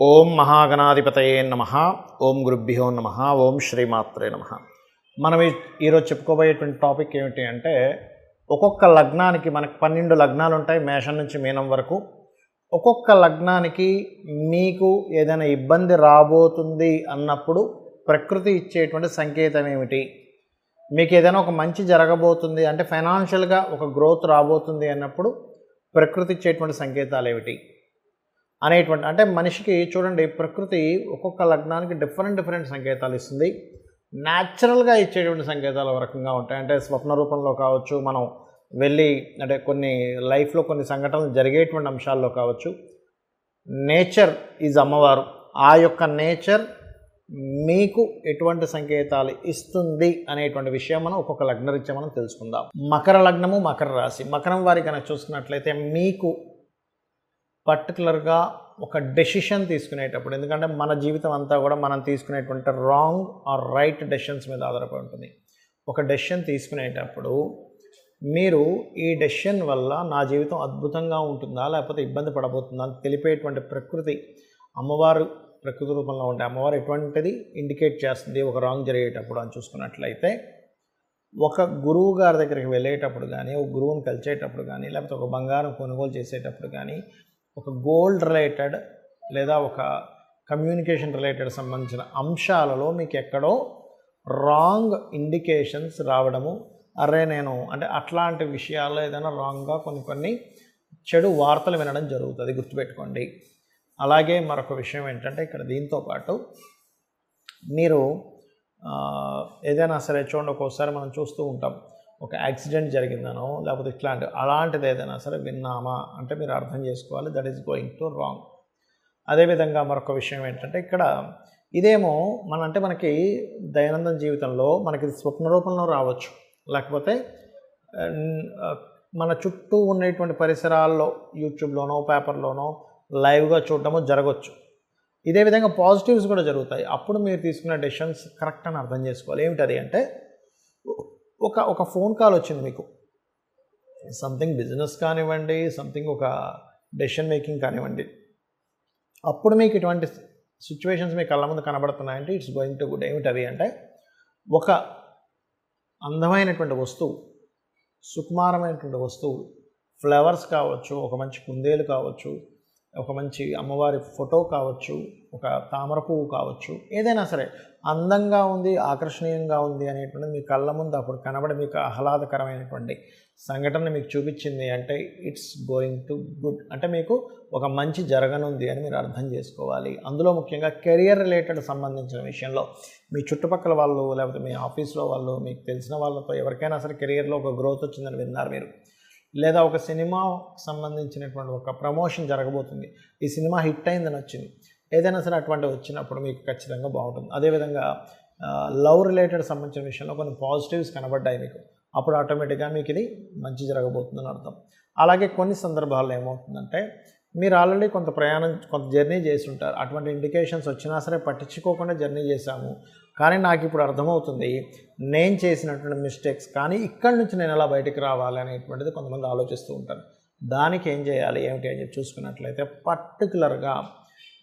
ఓం మహాగణాధిపతయే నమః. ఓం గురుభ్యో నమః. ఓం శ్రీమాత్రే నమః. మనం ఈరోజు చెప్పుకోబోయేటువంటి టాపిక్ ఏమిటి అంటే, ఒక్కొక్క లగ్నానికి మనకు 12 లగ్నాలు ఉంటాయి, మేషం నుంచి మీనం వరకు. ఒక్కొక్క లగ్నానికి మీకు ఏదైనా ఇబ్బంది రాబోతుంది అన్నప్పుడు ప్రకృతి ఇచ్చేటువంటి సంకేతం ఏమిటి, మీకు ఏదైనా ఒక మంచి జరగబోతుంది అంటే ఫైనాన్షియల్గా ఒక గ్రోత్ రాబోతుంది అన్నప్పుడు ప్రకృతి ఇచ్చేటువంటి సంకేతాలు ఏమిటి అనేటువంటి, అంటే మనిషికి చూడండి, ప్రకృతి ఒక్కొక్క లగ్నానికి డిఫరెంట్ సంకేతాలు ఇస్తుంది. న్యాచురల్గా ఇచ్చేటువంటి సంకేతాలు ఒక రకంగా ఉంటాయి. అంటే స్వప్న రూపంలో కావచ్చు, మనం వెళ్ళి అంటే కొన్ని లైఫ్లో కొన్ని సంఘటనలు జరిగేటువంటి అంశాల్లో కావచ్చు. నేచర్ ఈజ్ అమ్మవారు. ఆ యొక్క నేచర్ మీకు ఎటువంటి సంకేతాలు ఇస్తుంది అనేటువంటి విషయం మనం ఒక్కొక్క లగ్నరీత్యా మనం తెలుసుకుందాం. మకర లగ్నము, మకర రాశి. మకరం వారి కనుక చూసుకున్నట్లయితే మీకు పర్టికులర్గా ఒక డెసిషన్ తీసుకునేటప్పుడు, ఎందుకంటే మన జీవితం అంతా కూడా మనం తీసుకునేటువంటి రాంగ్ ఆర్ రైట్ డెసిషన్స్ మీద ఆధారపడి ఉంటుంది. ఒక డెసిషన్ తీసుకునేటప్పుడు మీరు ఈ డెసిషన్ వల్ల నా జీవితం అద్భుతంగా ఉంటుందా లేకపోతే ఇబ్బంది పడబోతుందా అని తెలిపేటువంటి ప్రకృతి అమ్మవారు ప్రకృతి రూపంలో ఉంటే అమ్మవారు ఎటువంటిది ఇండికేట్ చేస్తుంది ఒక రాంగ్ జరిగేటప్పుడు అని చూసుకున్నట్లయితే, ఒక గురువు గారి దగ్గరికి వెళ్ళేటప్పుడు కానీ, ఒక గురువుని కలిసేటప్పుడు కానీ, లేకపోతే ఒక బంగారం కొనుగోలు చేసేటప్పుడు కానీ, ఒక గోల్డ్ రిలేటెడ్ లేదా ఒక కమ్యూనికేషన్ రిలేటెడ్ సంబంధించిన అంశాలలో మీకు ఎక్కడో రాంగ్ ఇండికేషన్స్ రావడము, అరే నేను అంటే అట్లాంటి విషయాల్లో ఏదైనా రాంగ్గా కొన్ని చెడు వార్తలు వినడం జరుగుతుంది, గుర్తుపెట్టుకోండి. అలాగే మరొక విషయం ఏంటంటే, ఇక్కడ దీంతో పాటు మీరు ఏదైనా సరే చూడండి, ఒక్కోసారి మనం చూస్తూ ఉంటాం, ఒక యాక్సిడెంట్ జరిగిందనో లేకపోతే అలాంటిది ఏదైనా సరే విన్నామా అంటే మీరు అర్థం చేసుకోవాలి, that is going to wrong. అదేవిధంగా మరొక విషయం ఏంటంటే, ఇక్కడ ఇదేమో మనకి దైనందిన జీవితంలో మనకి స్వప్న రూపంలో రావచ్చు, లేకపోతే మన చుట్టూ ఉండేటువంటి పరిసరాల్లో యూట్యూబ్లోనో పేపర్లోనో లైవ్గా చూడటము జరగవచ్చు. ఇదే విధంగా పాజిటివ్స్ కూడా జరుగుతాయి. అప్పుడు మీరు తీసుకున్న డెసిషన్స్ కరెక్ట్ అని అర్థం చేసుకోవాలి. ఏమిటది అంటే, ఒక ఫోన్ కాల్ వచ్చింది మీకు, సంథింగ్ బిజినెస్ కానివ్వండి, సంథింగ్ ఒక డెసిషన్ మేకింగ్ కానివ్వండి. అప్పుడు మీకు ఇటువంటి సిచ్యువేషన్స్ మీ కళ్ళ ముందు కనబడుతున్నాయంటే ఇట్స్ గోయింగ్ టు గుడ్. ఏమిటది అంటే, ఒక అందమైనటువంటి వస్తువు, సుకుమారమైనటువంటి వస్తువు, ఫ్లవర్స్ కావచ్చు, ఒక మంచి కుందేలు కావచ్చు, ఒక మంచి అమ్మవారి ఫోటో కావచ్చు, ఒక తామర పువ్వు కావచ్చు, ఏదైనా సరే అందంగా ఉంది, ఆకర్షణీయంగా ఉంది అనేటువంటిది మీ కళ్ళ ముందు అప్పుడు కనబడి మీకు ఆహ్లాదకరమైనటువంటి సంఘటన మీకు చూపించింది అంటే ఇట్స్ గోయింగ్ టు గుడ్, అంటే మీకు ఒక మంచి జరగనుంది అని మీరు అర్థం చేసుకోవాలి. అందులో ముఖ్యంగా కెరియర్ రిలేటెడ్ సంబంధించిన విషయంలో మీ చుట్టుపక్కల వాళ్ళు లేకపోతే మీ ఆఫీస్లో వాళ్ళు, మీకు తెలిసిన వాళ్ళతో ఎవరికైనా సరే కెరియర్లో ఒక గ్రోత్ వచ్చిందని విన్నారు మీరు, లేదా ఒక సినిమా సంబంధించినటువంటి ఒక ప్రమోషన్ జరగబోతుంది, ఈ సినిమా హిట్ అయిందని వచ్చింది, ఏదైనా సరే అటువంటి వచ్చినప్పుడు మీకు ఖచ్చితంగా బాగుంటుంది. అదేవిధంగా లవ్ రిలేటెడ్ సంబంధించిన విషయంలో కొన్ని పాజిటివ్స్ కనబడ్డాయి మీకు, అప్పుడు ఆటోమేటిక్గా మీకు ఇది మంచి జరగబోతుందని అర్థం. అలాగే కొన్ని సందర్భాల్లో ఏమవుతుందంటే, మీరు ఆల్రెడీ కొంత జర్నీ చేసి ఉంటారు, అటువంటి ఇండికేషన్స్ వచ్చినా సరే పట్టించుకోకుండా జర్నీ చేశాము, కానీ నాకు ఇప్పుడు అర్థమవుతుంది నేను చేసినటువంటి మిస్టేక్స్, కానీ ఇక్కడి నుంచి నేను ఎలా బయటికి రావాలి అనేటువంటిది కొంతమంది ఆలోచిస్తూ ఉంటారు. దానికి ఏం చేయాలి ఏమిటి అని చెప్పి చూసుకున్నట్లయితే, పర్టికులర్గా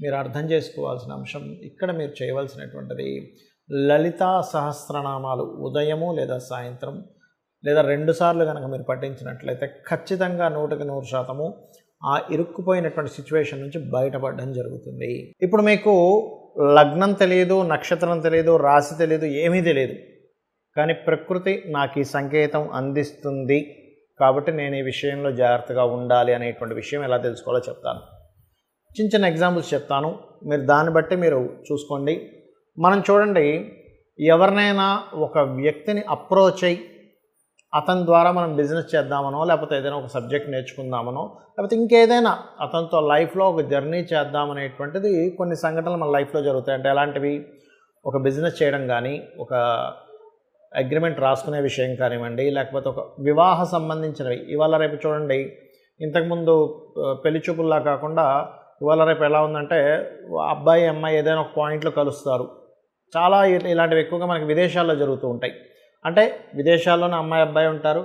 మీరు అర్థం చేసుకోవాల్సిన అంశం ఇక్కడ మీరు చేయవలసినటువంటిది లలితా సహస్రనామాలు ఉదయము లేదా సాయంత్రం లేదా 2 సార్లు కనుక మీరు పఠించినట్లయితే ఖచ్చితంగా 100% ఆ ఇరుక్కుపోయినటువంటి సిచ్యువేషన్ నుంచి బయటపడడం జరుగుతుంది. ఇప్పుడు మీకు లగ్నం తెలియదు, నక్షత్రం తెలియదు, రాశి తెలియదు, ఏమీ తెలియదు, కానీ ప్రకృతి నాకు ఈ సంకేతం అందిస్తుంది కాబట్టి నేను ఈ విషయంలో జాగ్రత్తగా ఉండాలి అనేటువంటి విషయం ఎలా తెలుసుకోవాలో చెప్తాను. చిన్న ఎగ్జాంపుల్స్ చెప్తాను, మీరు దాన్ని బట్టి మీరు చూసుకోండి. మనం చూడండి, ఎవరినైనా ఒక వ్యక్తిని అప్రోచ్ అయ్యి అతని ద్వారా మనం బిజినెస్ చేద్దామనో లేకపోతే ఏదైనా ఒక సబ్జెక్ట్ నేర్చుకుందామనో లేకపోతే ఇంకేదైనా అతనితో లైఫ్లో ఒక జర్నీ చేద్దామనేటువంటిది కొన్ని సంఘటనలు మన లైఫ్లో జరుగుతాయి. అంటే ఎలాంటివి, ఒక బిజినెస్ చేయడం కానీ, ఒక అగ్రిమెంట్ రాసుకునే విషయం కానివ్వండి, లేకపోతే ఒక వివాహ సంబంధించినవి. ఇవాళ రేపు చూడండి, ఇంతకుముందు పెళ్లి చూపుల్లా కాకుండా ఇవాళ రేపు ఎలా ఉందంటే, అబ్బాయి అమ్మాయి ఏదైనా ఒక పాయింట్లో కలుస్తారు. చాలా ఇలాంటివి ఎక్కువగా మనకి విదేశాల్లో జరుగుతూ ఉంటాయి. అంటే విదేశాల్లోనే అమ్మాయి అబ్బాయి ఉంటారు,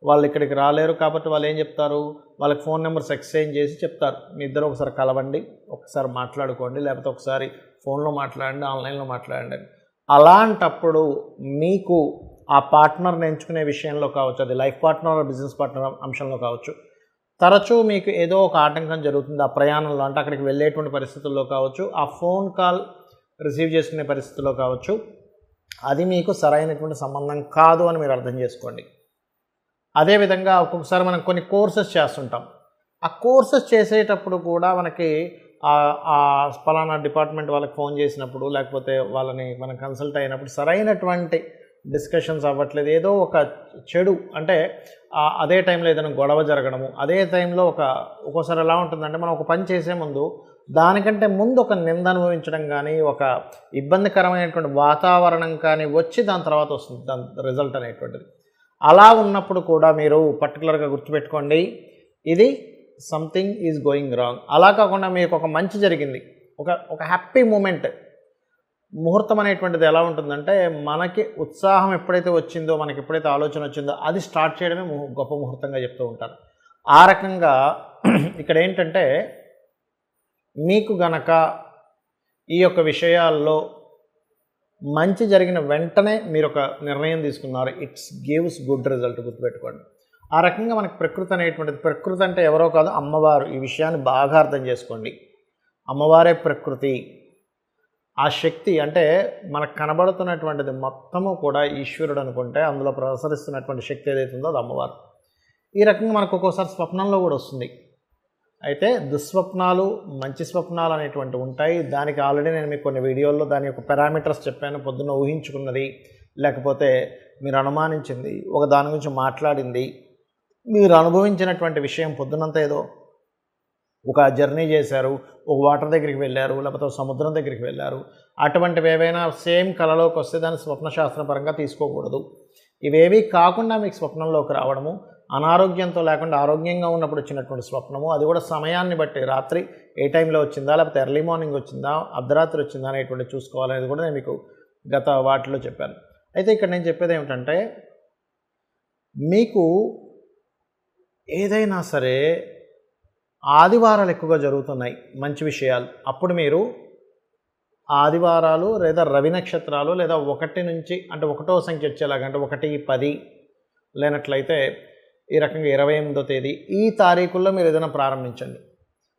వాళ్ళు ఇక్కడికి రాలేరు కాబట్టి వాళ్ళు ఏం చెప్తారు, వాళ్ళకి ఫోన్ నెంబర్స్ ఎక్స్చేంజ్ చేసి చెప్తారు, మీ ఇద్దరు ఒకసారి కలవండి, ఒకసారి మాట్లాడుకోండి, లేకపోతే ఒకసారి ఫోన్లో మాట్లాడండి, ఆన్లైన్లో మాట్లాడండి. అలాంటప్పుడు మీకు ఆ పార్ట్నర్ని ఎంచుకునే విషయంలో కావచ్చు, అది లైఫ్ పార్ట్నర్ బిజినెస్ పార్ట్నర్ అంశంలో కావచ్చు, తరచూ మీకు ఏదో ఒక ఆటంకం జరుగుతుంది ఆ ప్రయాణంలో. అంటే అక్కడికి వెళ్ళేటువంటి పరిస్థితుల్లో కావచ్చు, ఆ ఫోన్ కాల్ రిసీవ్ చేసుకునే పరిస్థితుల్లో కావచ్చు, అది మీకు సరైనటువంటి సంబంధం కాదు అని మీరు అర్థం చేసుకోండి. అదేవిధంగా ఒక్కొక్కసారి మనం కొన్ని కోర్సెస్ చేస్తుంటాం. ఆ కోర్సెస్ చేసేటప్పుడు కూడా మనకి ఫలానా డిపార్ట్మెంట్ వాళ్ళకి ఫోన్ చేసినప్పుడు, లేకపోతే వాళ్ళని మనం కన్సల్ట్ అయినప్పుడు సరైనటువంటి డిస్కషన్స్ అవ్వట్లేదు. ఏదో ఒక చెడు, అంటే అదే టైంలో ఏదైనా గొడవ జరగడము, అదే టైంలో ఒక్కోసారి ఎలా ఉంటుందంటే మనం ఒక పని చేసే ముందు దానికంటే ముందు ఒక నింద అనుభవించడం కానీ, ఒక ఇబ్బందికరమైనటువంటి వాతావరణం కానీ వచ్చి దాని తర్వాత వస్తుంది దాని రిజల్ట్ అనేటువంటిది. అలా ఉన్నప్పుడు కూడా మీరు పర్టికులర్గా గుర్తుపెట్టుకోండి, ఇది సంథింగ్ ఈజ్ గోయింగ్ రాంగ్. అలా కాకుండా మీకు ఒక మంచి జరిగింది, ఒక హ్యాపీ మూమెంట్, ముహూర్తం అనేటువంటిది ఎలా ఉంటుందంటే, మనకి ఉత్సాహం ఎప్పుడైతే వచ్చిందో, మనకి ఎప్పుడైతే ఆలోచన వచ్చిందో అది స్టార్ట్ చేయడమే గొప్ప ముహూర్తంగా చెప్తూ ఉంటారు. ఆ రకంగా ఇక్కడ ఏంటంటే, మీకు గనక ఈ యొక్క విషయాల్లో మంచి జరిగిన వెంటనే మీరు ఒక నిర్ణయం తీసుకున్నారు, ఇట్స్ గివ్స్ గుడ్ రిజల్ట్, గుర్తుపెట్టుకోండి. ఆ రకంగా మనకి ప్రకృతి అనేటువంటిది, ప్రకృతి అంటే ఎవరో కాదు, అమ్మవారు. ఈ విషయాన్ని బాగా అర్థం చేసుకోండి. అమ్మవారే ప్రకృతి. ఆ శక్తి అంటే మనకు కనబడుతున్నటువంటిది మొత్తము కూడా ఈశ్వరుడు అనుకుంటే, అందులో ప్రసరిస్తున్నటువంటి శక్తి ఏదైతే ఉందో అది అమ్మవారు. ఈ రకంగా మనకు ఒక్కోసారి స్వప్నంలో కూడా వస్తుంది. అయితే దుస్వప్నాలు, మంచి స్వప్నాలు అనేటువంటివి ఉంటాయి. దానికి ఆల్రెడీ నేను మీకు కొన్ని వీడియోల్లో దాని యొక్క పారామీటర్స్ చెప్పాను. పొద్దున్న ఊహించుకున్నది, లేకపోతే మీరు అనుమానించింది, ఒక దాని గురించి మాట్లాడింది, మీరు అనుభవించినటువంటి విషయం, పొద్దునంతా ఏదో ఒక జర్నీ చేశారు, ఒక వాటర్ దగ్గరికి వెళ్ళారు, లేకపోతే సముద్రం దగ్గరికి వెళ్ళారు, అటువంటివి ఏవైనా సేమ్ కళలోకి వస్తే దాన్ని స్వప్నశాస్త్రపరంగా తీసుకోకూడదు. ఇవేవి కాకుండా మీకు స్వప్నంలోకి రావడము, అనారోగ్యంతో లేకుండా ఆరోగ్యంగా ఉన్నప్పుడు వచ్చినటువంటి స్వప్నము, అది కూడా సమయాన్ని బట్టి, రాత్రి ఏ టైంలో వచ్చిందా, లేకపోతే ఎర్లీ మార్నింగ్ వచ్చిందా, అర్ధరాత్రి వచ్చిందా అనేటువంటి చూసుకోవాలనేది కూడా నేను మీకు గత వాటిలో చెప్పాను. అయితే ఇక్కడ నేను చెప్పేది ఏమిటంటే, మీకు ఏదైనా సరే ఆదివారాలు ఎక్కువగా జరుగుతున్నాయి మంచి విషయాలు, అప్పుడు మీరు ఆదివారాలు లేదా రవి నక్షత్రాలు లేదా 1 నుంచి, అంటే 1వ సంఖ్య వచ్చేలాగా, అంటే 1, 10 లేనట్లయితే ఈ రకంగా 28వ తేదీ, ఈ తారీఖుల్లో మీరు ఏదైనా ప్రారంభించండి.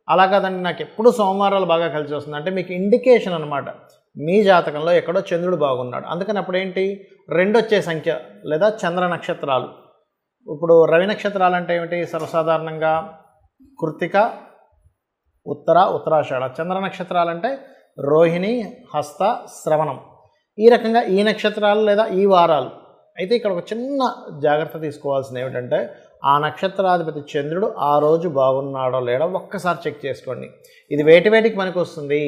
అలా కాదండి నాకు ఎప్పుడు సోమవారాలు బాగా కలిసి వస్తుంది అంటే మీకు ఇండికేషన్ అనమాట, మీ జాతకంలో ఎక్కడో చంద్రుడు బాగున్నాడు. అందుకని అప్పుడేంటి 2 వచ్చే సంఖ్య లేదా చంద్ర నక్షత్రాలు. ఇప్పుడు రవి నక్షత్రాలు అంటే ఏమిటి, సర్వసాధారణంగా కృత్తిక, ఉత్తరాషాఢ. చంద్ర నక్షత్రాలు అంటే రోహిణి, హస్త, శ్రవణం. ఈ రకంగా ఈ నక్షత్రాలు లేదా ఈ వారాలు. అయితే ఇక్కడ ఒక చిన్న జాగ్రత్త తీసుకోవాల్సింది ఏమిటంటే, ఆ నక్షత్రాధిపతి చంద్రుడు ఆ రోజు బాగున్నాడో లేడో ఒక్కసారి చెక్ చేసుకోండి. ఇది వేటికి పనికి వస్తుంది.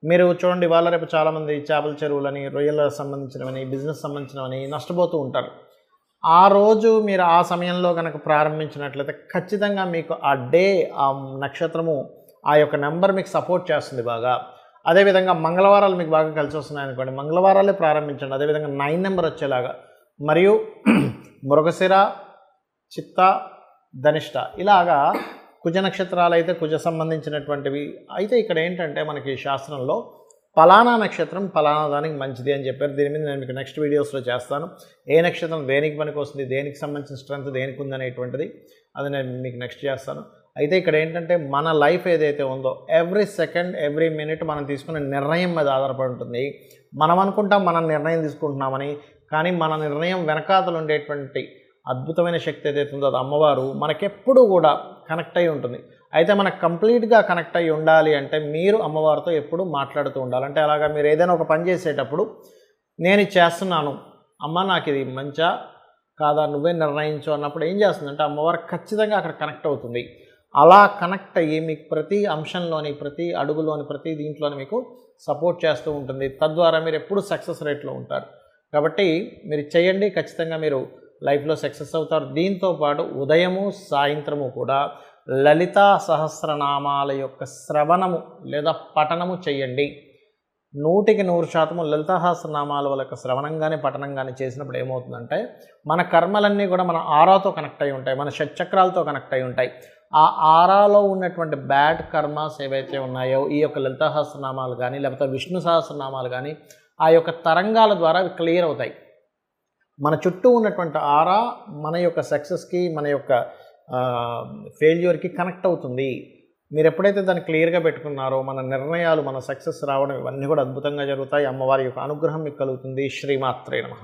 మీరు చూడండి, వాళ్ళ రేపు చాలామంది చేపల చెరువులని, రొయ్యలకు సంబంధించినవని, బిజినెస్ సంబంధించినవని నష్టపోతూ ఉంటారు. ఆ రోజు మీరు ఆ సమయంలో కనుక ప్రారంభించినట్లయితే ఖచ్చితంగా మీకు ఆ డే, ఆ నక్షత్రము, ఆ యొక్క నెంబర్ మీకు సపోర్ట్ చేస్తుంది బాగా. అదేవిధంగా మంగళవారాలు మీకు బాగా కలిసి వస్తున్నాయి అనుకోండి, మంగళవారాలే ప్రారంభించండి. అదేవిధంగా 9 నెంబర్ వచ్చేలాగా, మరియు మృగశిర, చిత్త, ధనిష్ట, ఇలాగా కుజ నక్షత్రాలు అయితే కుజ సంబంధించినటువంటివి. అయితే ఇక్కడ ఏంటంటే మనకి శాస్త్రంలో ఫలానా నక్షత్రం ఫలానా దానికి మంచిది అని చెప్పారు. దీని మీద నేను మీకు నెక్స్ట్ వీడియోస్లో చేస్తాను. ఏ నక్షత్రం దేనికి పనికి వస్తుంది, దేనికి సంబంధించిన స్ట్రెంత్ దేనికి ఉందనేటువంటిది, అది నేను మీకు నెక్స్ట్ చేస్తాను. అయితే ఇక్కడ ఏంటంటే మన లైఫ్ ఏదైతే ఉందో, ఎవ్రీ సెకండ్ ఎవ్రీ మినిట్ మనం తీసుకునే నిర్ణయం మీద ఆధారపడి ఉంటుంది. మనం అనుకుంటాం మనం నిర్ణయం తీసుకుంటున్నామని, కానీ మన నిర్ణయం వెనకాతలు ఉండేటువంటి అద్భుతమైన శక్తి ఏదైతే ఉందో అది అమ్మవారు మనకెప్పుడు కూడా కనెక్ట్ అయి ఉంటుంది. అయితే మనకు కంప్లీట్గా కనెక్ట్ అయ్యి ఉండాలి అంటే మీరు అమ్మవారితో ఎప్పుడు మాట్లాడుతూ ఉండాలి. అంటే అలాగా మీరు ఏదైనా ఒక పని చేసేటప్పుడు నేను ఇది చేస్తున్నాను అమ్మ, నాకు ఇది మంచా కాదా నువ్వే నిర్ణయించు అన్నప్పుడు ఏం చేస్తుందంటే అమ్మవారు ఖచ్చితంగా అక్కడ కనెక్ట్ అవుతుంది. అలా కనెక్ట్ అయ్యి మీకు ప్రతి అంశంలోని, ప్రతి అడుగులోని, ప్రతి దీంట్లోని మీకు సపోర్ట్ చేస్తూ ఉంటుంది. తద్వారా మీరు ఎప్పుడు సక్సెస్ రేట్లో ఉంటారు. కాబట్టి మీరు చేయండి, ఖచ్చితంగా మీరు లైఫ్లో సక్సెస్ అవుతారు. దీంతో పాటు ఉదయము సాయంత్రము కూడా లలితా సహస్రనామాల యొక్క శ్రవణము లేదా పఠనము చేయండి. 100% లలితా సహస్రనామాల వల్ల శ్రవణం కానీ పఠనం కానీ చేసినప్పుడు ఏమవుతుందంటే మన కర్మలన్నీ కూడా మన ఆరాతో కనెక్ట్ అయి ఉంటాయి, మన షట్చక్రాలతో కనెక్ట్ అయి ఉంటాయి. ఆ ఆరాలో ఉన్నటువంటి బ్యాడ్ కర్మాస్ ఏవైతే ఉన్నాయో ఈ యొక్క లలితా సహస్రనామాలు కానీ లేకపోతే విష్ణు సహస్రనామాలు కానీ ఆ యొక్క తరంగాల ద్వారా అవి క్లియర్ అవుతాయి. మన చుట్టూ ఉన్నటువంటి ఆరా మన యొక్క సక్సెస్కి మన యొక్క ఫెయిల్యూర్కి కనెక్ట్ అవుతుంది. మీరు ఎప్పుడైతే దాన్ని క్లియర్గా పెట్టుకున్నారో మన నిర్ణయాలు, మన సక్సెస్ రావడం ఇవన్నీ కూడా అద్భుతంగా జరుగుతాయి. అమ్మవారి యొక్క అనుగ్రహం మీకు కలుగుతుంది. శ్రీమాత్రే నమః.